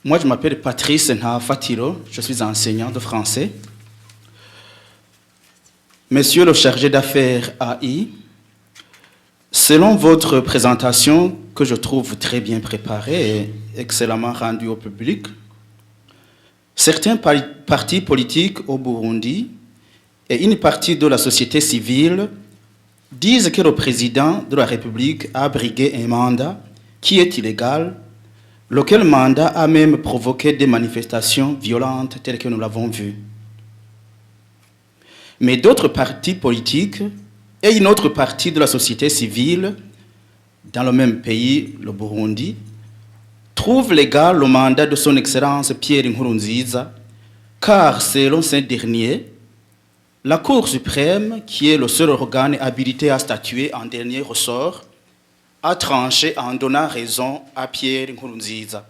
Moi, je m'appelle Patrice Nhafatiro, je suis enseignant de français. Monsieur le chargé d'affaires AI, selon votre présentation, que je trouve très bien préparée et excellemment rendue au public, certains partis politiques au Burundi et une partie de la société civile disent que le président de la République a brigué un mandat qui est illégal, lequel mandat a même provoqué des manifestations violentes telles que nous l'avons vu. Mais d'autres partis politiques et une autre partie de la société civile dans le même pays, le Burundi, trouvent légal le mandat de son Excellence Pierre Nkurunziza, car selon ce dernier, la Cour suprême, qui est le seul organe habilité à statuer en dernier ressort, a tranché en donnant raison à Pierre Nkurunziza.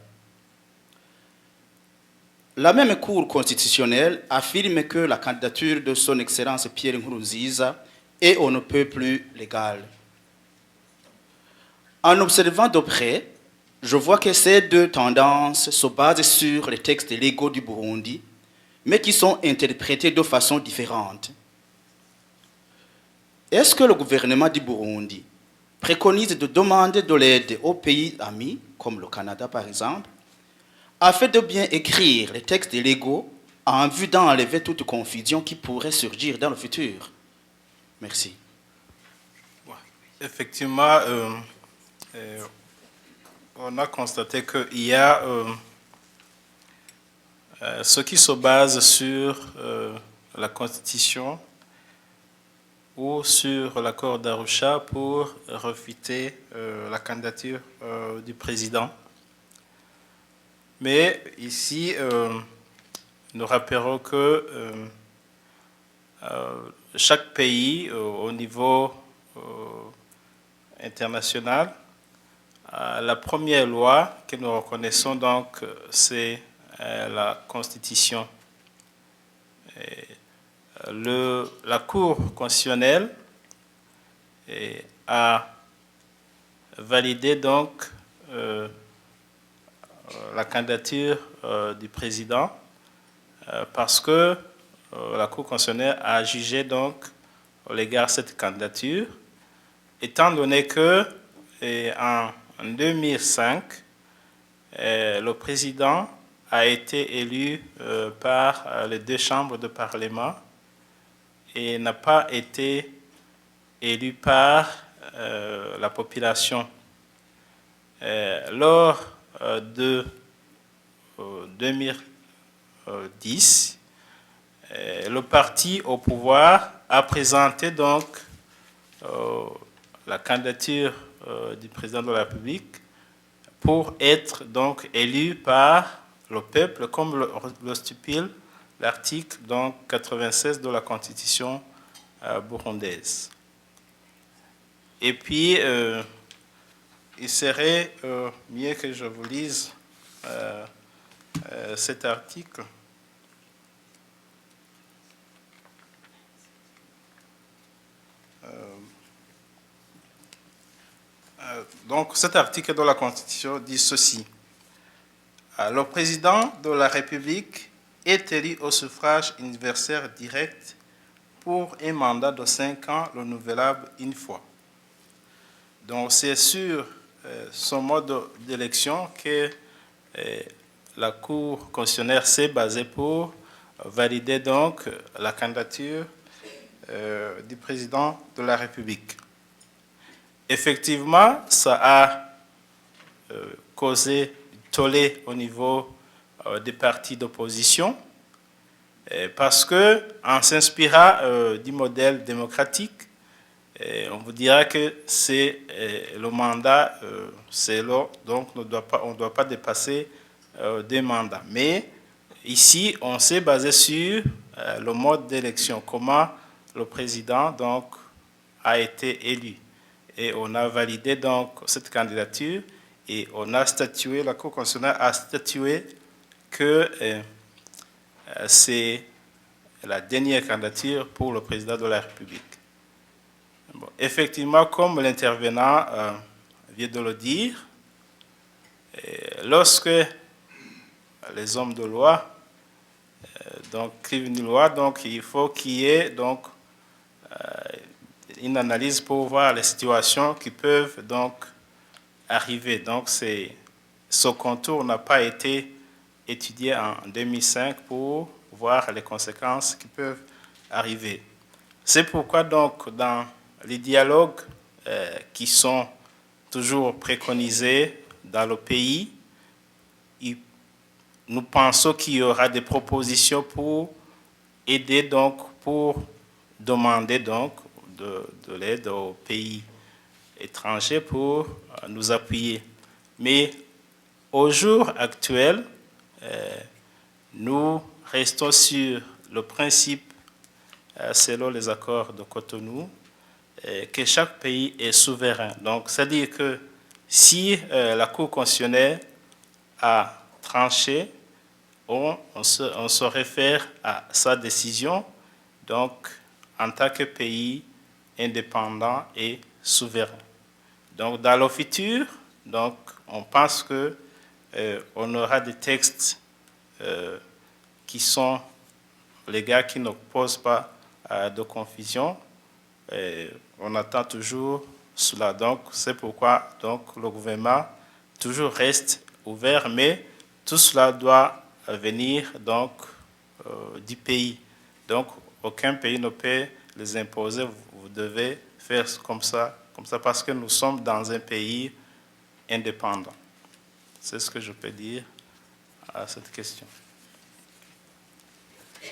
La même Cour constitutionnelle affirme que la candidature de son Excellence Pierre Nkurunziza est on ne peut plus légale. En observant de près, je vois que ces deux tendances se basent sur les textes légaux du Burundi, mais qui sont interprétés de façon différente. Est-ce que le gouvernement du Burundi préconise de demander de l'aide aux pays amis, comme le Canada par exemple, afin de bien écrire les textes légaux en vue d'enlever toute confusion qui pourrait surgir dans le futur? Merci. Effectivement, on a constaté qu'il y a ce qui se base sur la Constitution ou sur l'accord d'Arusha pour refuter la candidature du président. Mais ici, nous rappellerons que chaque pays, au niveau international, la première loi que nous reconnaissons donc, c'est la Constitution. La Cour constitutionnelle a validé donc la candidature du président parce que la Cour constitutionnelle a jugé donc au l'égard de cette candidature, étant donné que en 2005, le président a été élu par les deux chambres de Parlement et n'a pas été élu par la population. Lors de 2010, le parti au pouvoir a présenté donc la candidature du président de la République pour être donc élu par le peuple, comme le stipule l'article 96 de la Constitution burundaise. Et puis, il serait mieux que je vous lise cet article. Donc, cet article de la Constitution dit ceci. Le président de la République est élu au suffrage universel direct pour un mandat de 5 ans renouvelable une fois. Donc, c'est sur ce mode d'élection que la Cour constitutionnelle s'est basée pour valider donc la candidature du président de la République. Effectivement, ça a causé tollé au niveau des partis d'opposition parce que, en s'inspirant du modèle démocratique, on vous dira que c'est le mandat, donc on ne doit pas dépasser des mandats. Mais ici, on s'est basé sur le mode d'élection, comment le président donc a été élu. Et on a validé donc cette candidature et on a statué, la Cour constitutionnelle a statué que c'est la dernière candidature pour le président de la République. Bon, effectivement, comme l'intervenant vient de le dire, lorsque les hommes de loi, donc écrivent une loi, donc il faut qu'il y ait donc une analyse pour voir les situations qui peuvent donc arriver. Donc ce contour n'a pas été étudié en 2005 pour voir les conséquences qui peuvent arriver. C'est pourquoi donc dans les dialogues qui sont toujours préconisés dans le pays, nous pensons qu'il y aura des propositions pour aider donc, pour demander donc de l'aide aux pays étrangers pour nous appuyer. Mais au jour actuel, nous restons sur le principe, selon les accords de Cotonou, que chaque pays est souverain. Donc, c'est-à-dire que si la Cour constitutionnelle a tranché, on se réfère à sa décision, donc en tant que pays indépendant et souverain. Donc, dans le futur, donc, on pense que on aura des textes qui sont légaux, qui ne posent pas de confusion. On attend toujours cela. Donc, c'est pourquoi donc, le gouvernement toujours reste ouvert, mais tout cela doit venir donc, du pays. Donc, aucun pays ne peut les imposer. Vous devez faire comme ça, parce que nous sommes dans un pays indépendant. C'est ce que je peux dire à cette question.